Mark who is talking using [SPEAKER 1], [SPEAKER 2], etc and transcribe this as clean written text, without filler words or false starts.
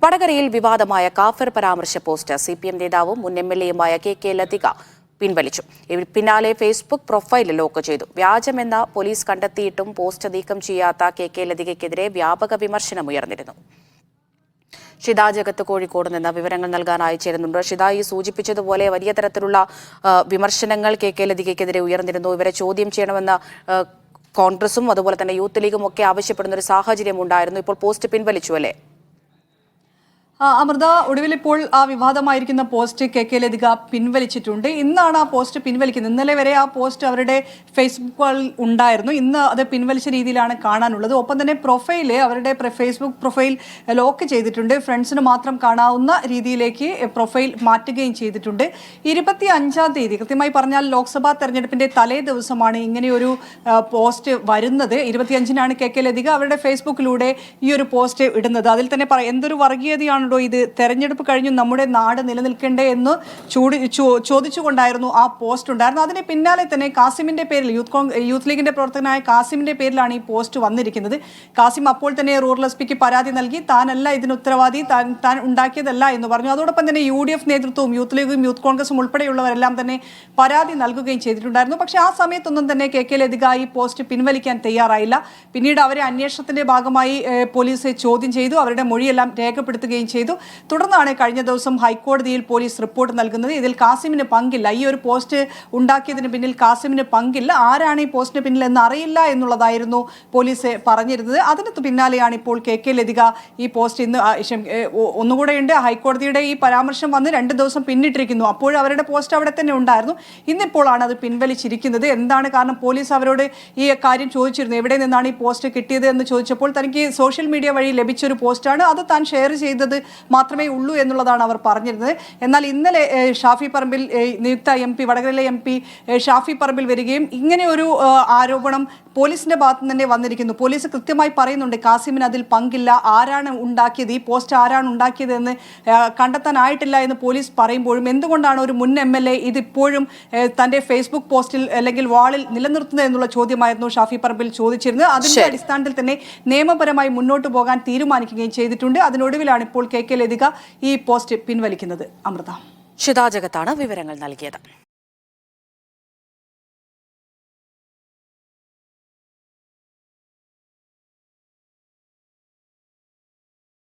[SPEAKER 1] വടകരയിൽ വിവാദമായ കാഫിർ പരാമർശ പോസ്റ്റ് സിപിഎം നേതാവും മുൻ എംഎൽഎയുമായ കെ ലതിക പിൻവലിച്ചു. പിന്നാലെ ഫേസ്ബുക്ക് പ്രൊഫൈൽ ലോക്ക് ചെയ്തു. വ്യാജമെന്ന പോലീസ് കണ്ടെത്തിയിട്ടും പോസ്റ്റ് നീക്കം ചെയ്യാത്ത കെ ലതികയ്ക്കെതിരെ വ്യാപക വിമർശനമുയർന്നിരുന്നു. ഷിത ജഗത്ത് കോഴിക്കോട് നിന്ന് വിവരങ്ങൾ നൽകാനായി ചേരുന്നുണ്ട്. ഷിത, ഈ സൂചിപ്പിച്ചതുപോലെ വലിയ തരത്തിലുള്ള വിമർശനങ്ങൾ കെ ലതികയ്ക്കെതിരെ ഉയർന്നിരുന്നു. ഇവരെ ചോദ്യം ചെയ്യണമെന്ന് കോൺഗ്രസും അതുപോലെ തന്നെ യൂത്ത് ലീഗും ഒക്കെ ആവശ്യപ്പെടുന്ന ഒരു സാഹചര്യം ഉണ്ടായിരുന്നു. ഇപ്പോൾ പോസ്റ്റ് പിൻവലിച്ചു അല്ലേ?
[SPEAKER 2] അമൃത, ഒടുവിൽ ഇപ്പോൾ ആ വിവാദമായിരിക്കുന്ന പോസ്റ്റ് കെ ലതിക പിൻവലിച്ചിട്ടുണ്ട്. ഇന്നാണ് ആ പോസ്റ്റ് പിൻവലിക്കുന്നത്. ഇന്നലെ വരെ ആ പോസ്റ്റ് അവരുടെ ഫേസ്ബുക്കിൽ ഉണ്ടായിരുന്നു. ഇന്ന് അത് പിൻവലിച്ച രീതിയിലാണ് കാണാനുള്ളത്. ഒപ്പം തന്നെ അവരുടെ ഫേസ്ബുക്ക് പ്രൊഫൈൽ ലോക്ക് ചെയ്തിട്ടുണ്ട്. ഫ്രണ്ട്സിന് മാത്രം കാണാവുന്ന രീതിയിലേക്ക് പ്രൊഫൈൽ മാറ്റുകയും ചെയ്തിട്ടുണ്ട്. 25-ാം തീയതി, കൃത്യമായി പറഞ്ഞാൽ ലോക്സഭാ തെരഞ്ഞെടുപ്പിന്റെ തലേ ദിവസമാണ് ഇങ്ങനെയൊരു പോസ്റ്റ് വരുന്നത്. 25-നാണ് കെ ലതിക അവരുടെ ഫേസ്ബുക്കിലൂടെ ഈ ഒരു പോസ്റ്റ് ഇടുന്നത്. അതിൽ തന്നെ എന്തൊരു വർഗീയതയാണ് ഇത്, തെരഞ്ഞെടുപ്പ് കഴിഞ്ഞു നമ്മുടെ നാട് നിലനിൽക്കണ്ടേ എന്ന് ചോദിച്ചുകൊണ്ടായിരുന്നു ആ പോസ്റ്റ് ഉണ്ടായിരുന്നത്. അതിന് പിന്നാലെ തന്നെ കാസിമിന്റെ പേരിൽ യൂത്ത് ലീഗിന്റെ പ്രവർത്തകനായ കാസിമിന്റെ പേരിലാണ് ഈ പോസ്റ്റ് വന്നിരിക്കുന്നത്. കാസിം അപ്പോൾ തന്നെ റൂറൽ എസ്.പിക്ക് പരാതി നൽകി. താനല്ല ഇതിന് ഉത്തരവാദി, താൻ ഉണ്ടാക്കിയതല്ല എന്ന് പറഞ്ഞു. അതോടൊപ്പം തന്നെ UDF നേതൃത്വവും യൂത്ത് ലീഗും യൂത്ത് കോൺഗ്രസും ഉൾപ്പെടെയുള്ളവരെല്ലാം തന്നെ പരാതി നൽകുകയും ചെയ്തിട്ടുണ്ടായിരുന്നു. പക്ഷേ ആ സമയത്തൊന്നും തന്നെ കെ ലതിക ഈ പോസ്റ്റ് പിൻവലിക്കാൻ തയ്യാറായില്ല. പിന്നീട് അവരെ അന്വേഷണത്തിന്റെ ഭാഗമായി പോലീസ് ചോദ്യം ചെയ്തു. അവരുടെ മൊഴിയെല്ലാം രേഖപ്പെടുത്തുകയും ചെയ്തു. തുടർന്നാണ് കഴിഞ്ഞ ദിവസം ഹൈക്കോടതിയിൽ പോലീസ് റിപ്പോർട്ട് നൽകുന്നത്. ഇതിൽ കാസിമിന് പങ്കില്ല, ഈ ഒരു പോസ്റ്റ് ഉണ്ടാക്കിയതിന് പിന്നിൽ കാസിമിന് പങ്കില്ല, ആരാണ് ഈ പോസ്റ്റിന് പിന്നിൽ എന്ന് അറിയില്ല എന്നുള്ളതായിരുന്നു പോലീസ് പറഞ്ഞിരുന്നത്. അതിന് പിന്നാലെയാണ് ഇപ്പോൾ കെ ലതിക ഈ പോസ്റ്റ് ഇന്ന് ഒന്നുകൂടെയുണ്ട്. ഹൈക്കോടതിയുടെ ഈ പരാമർശം വന്ന് 2 ദിവസം പിന്നിട്ടിരിക്കുന്നു. അപ്പോൾ അവരുടെ പോസ്റ്റ് അവിടെ തന്നെ ഉണ്ടായിരുന്നു. ഇന്നിപ്പോഴാണ് അത് പിൻവലിച്ചിരിക്കുന്നത്. എന്താണ് കാരണം? പോലീസ് അവരോട് ഈ കാര്യം ചോദിച്ചിരുന്നു, എവിടെ നിന്നാണ് ഈ പോസ്റ്റ് കിട്ടിയത് എന്ന് ചോദിച്ചപ്പോൾ തനിക്ക് സോഷ്യൽ മീഡിയ വഴി ലഭിച്ചൊരു പോസ്റ്റാണ്, അത് താൻ ഷെയർ ചെയ്തത് മാത്രമേ ഉള്ളൂ എന്നുള്ളതാണ് അവർ പറഞ്ഞിരുന്നത്. എന്നാൽ ഇന്നലെ ഷാഫി പറമ്പിൽ, നിയുക്ത MP, വടകരയിലെ MP ഷാഫി പറമ്പിൽ വരികയും ഇങ്ങനെ ഒരു ആരോപണം പോലീസിന്റെ ഭാഗത്തു തന്നെ വന്നിരിക്കുന്നു. പോലീസ് കൃത്യമായി പറയുന്നുണ്ട് കാസിമിന് അതിൽ പങ്കില്ല, ആരാണ് ഉണ്ടാക്കിയത്, ഈ പോസ്റ്റ് ആരാണ് ഉണ്ടാക്കിയത് എന്ന് കണ്ടെത്താനായിട്ടില്ല എന്ന് പോലീസ് പറയുമ്പോഴും എന്തുകൊണ്ടാണ് ഒരു മുൻ MLA ഇതിപ്പോഴും തന്റെ ഫേസ്ബുക്ക് പോസ്റ്റിൽ അല്ലെങ്കിൽ വാളിൽ നിലനിർത്തുന്നത് എന്നുള്ള ചോദ്യമായിരുന്നു ഷാഫി പറമ്പിൽ ചോദിച്ചിരുന്നത്. അതിന്റെ അടിസ്ഥാനത്തിൽ തന്നെ നിയമപരമായി മുന്നോട്ട് പോകാൻ തീരുമാനിക്കുകയും ചെയ്തിട്ടുണ്ട്. അതിനൊടുവിലാണ് ഇപ്പോൾ കെ ലതിക ഈ പോസ്റ്റ് പിൻവലിക്കുന്നത്. അമൃത,
[SPEAKER 1] ഷിത ജഗത്താണ് വിവരങ്ങൾ നൽകിയത്.